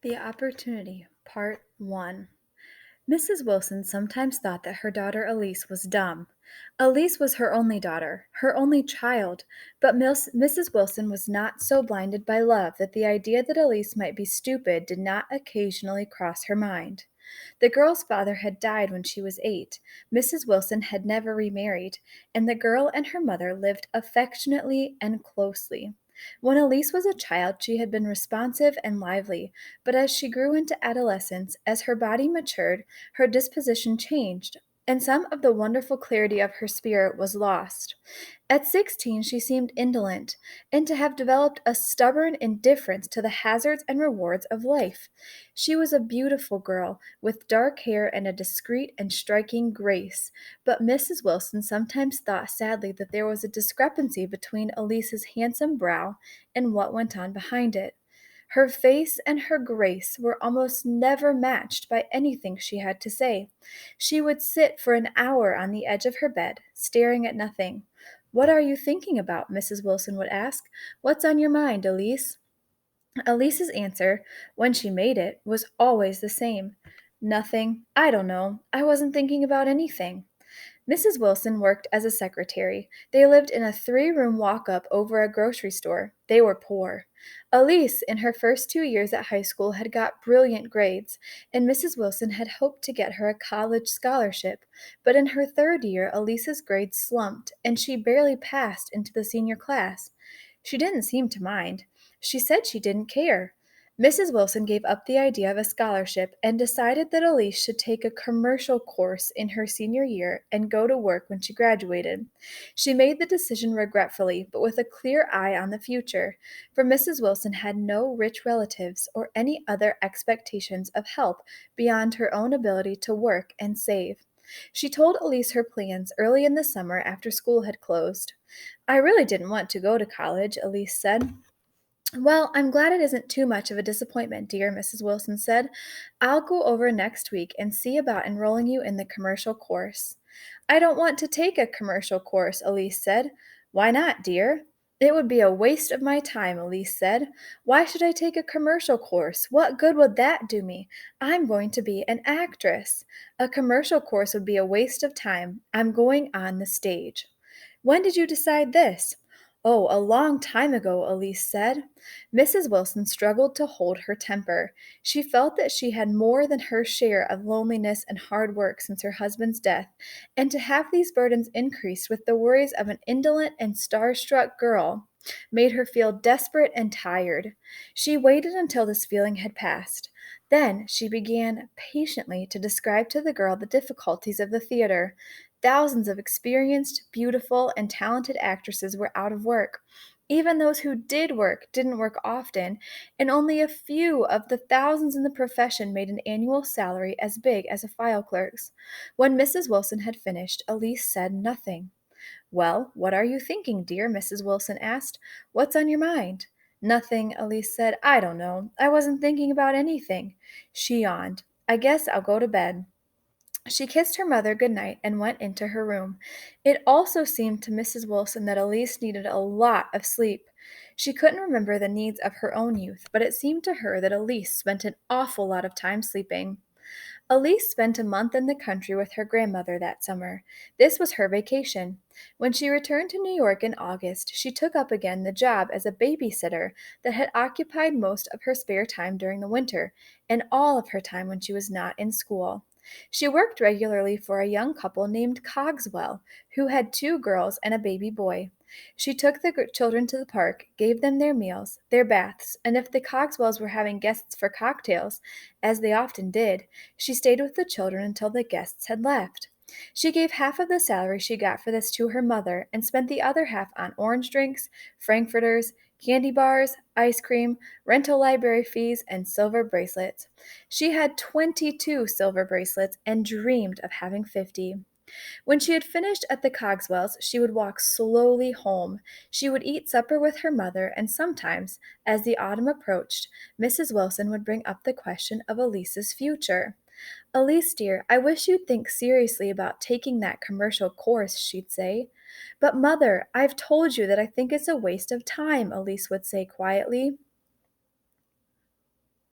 The Opportunity, Part 1. Mrs. Wilson sometimes thought that her daughter Elise was dumb. Elise was her only daughter, her only child, but Mrs. Wilson was not so blinded by love that the idea that Elise might be stupid did not occasionally cross her mind. The girl's father had died when she was 8. Mrs. Wilson had never remarried, and the girl and her mother lived affectionately and closely. When Elise was a child, she had been responsive and lively, but as she grew into adolescence, as her body matured, her disposition changed, and some of the wonderful clarity of her spirit was lost. At 16, she seemed indolent, and to have developed a stubborn indifference to the hazards and rewards of life. She was a beautiful girl, with dark hair and a discreet and striking grace, but Mrs. Wilson sometimes thought sadly that there was a discrepancy between Elise's handsome brow and what went on behind it. Her face and her grace were almost never matched by anything she had to say. She would sit for an hour on the edge of her bed, staring at nothing. "What are you thinking about?" Mrs. Wilson would ask. "What's on your mind, Elise?" Elise's answer, when she made it, was always the same. "Nothing. I don't know. I wasn't thinking about anything." Mrs. Wilson worked as a secretary. They lived in a 3-room walk-up over a grocery store. They were poor. Elise, in her first 2 years at high school, had got brilliant grades, and Mrs. Wilson had hoped to get her a college scholarship. But in her 3rd year, Elise's grades slumped, and she barely passed into the senior class. She didn't seem to mind. She said she didn't care. Mrs. Wilson gave up the idea of a scholarship and decided that Elise should take a commercial course in her senior year and go to work when she graduated. She made the decision regretfully, but with a clear eye on the future, for Mrs. Wilson had no rich relatives or any other expectations of help beyond her own ability to work and save. She told Elise her plans early in the summer after school had closed. "I really didn't want to go to college," Elise said. "Well, I'm glad it isn't too much of a disappointment, dear," Mrs. Wilson said. "I'll go over next week and see about enrolling you in the commercial course." "I don't want to take a commercial course," Elise said. "Why not, dear?" "It would be a waste of my time," Elise said. "Why should I take a commercial course? What good would that do me? I'm going to be an actress. A commercial course would be a waste of time. I'm going on the stage." "When did you decide this?" "Oh, a long time ago," Elise said. Mrs. Wilson struggled to hold her temper. She felt that she had more than her share of loneliness and hard work since her husband's death, and to have these burdens increased with the worries of an indolent and star-struck girl made her feel desperate and tired. She waited until this feeling had passed. Then she began patiently to describe to the girl the difficulties of the theater. Thousands of experienced, beautiful, and talented actresses were out of work. Even those who did work didn't work often, and only a few of the thousands in the profession made an annual salary as big as a file clerk's. When Mrs. Wilson had finished, Elise said nothing. "Well, what are you thinking, dear?" Mrs. Wilson asked. "What's on your mind?" "Nothing," Elise said. "I don't know. I wasn't thinking about anything." She yawned. "I guess I'll go to bed." She kissed her mother good night and went into her room. It also seemed to Mrs. Wilson that Elise needed a lot of sleep. She couldn't remember the needs of her own youth, but it seemed to her that Elise spent an awful lot of time sleeping. Elise spent a month in the country with her grandmother that summer. This was her vacation. When she returned to New York in August, she took up again the job as a babysitter that had occupied most of her spare time during the winter, and all of her time when she was not in school. She worked regularly for a young couple named Cogswell, who had 2 girls and a baby boy. She took the children to the park, gave them their meals, their baths, and if the Cogswells were having guests for cocktails, as they often did, she stayed with the children until the guests had left. She gave half of the salary she got for this to her mother and spent the other half on orange drinks, frankfurters, candy bars, ice cream, rental library fees, and silver bracelets. She had 22 silver bracelets and dreamed of having 50. When she had finished at the Cogswells, she would walk slowly home. She would eat supper with her mother, and sometimes, as the autumn approached, Mrs. Wilson would bring up the question of Elise's future. "Elise, dear, I wish you'd think seriously about taking that commercial course," she'd say. "But, Mother, I've told you that I think it's a waste of time," Elise would say quietly.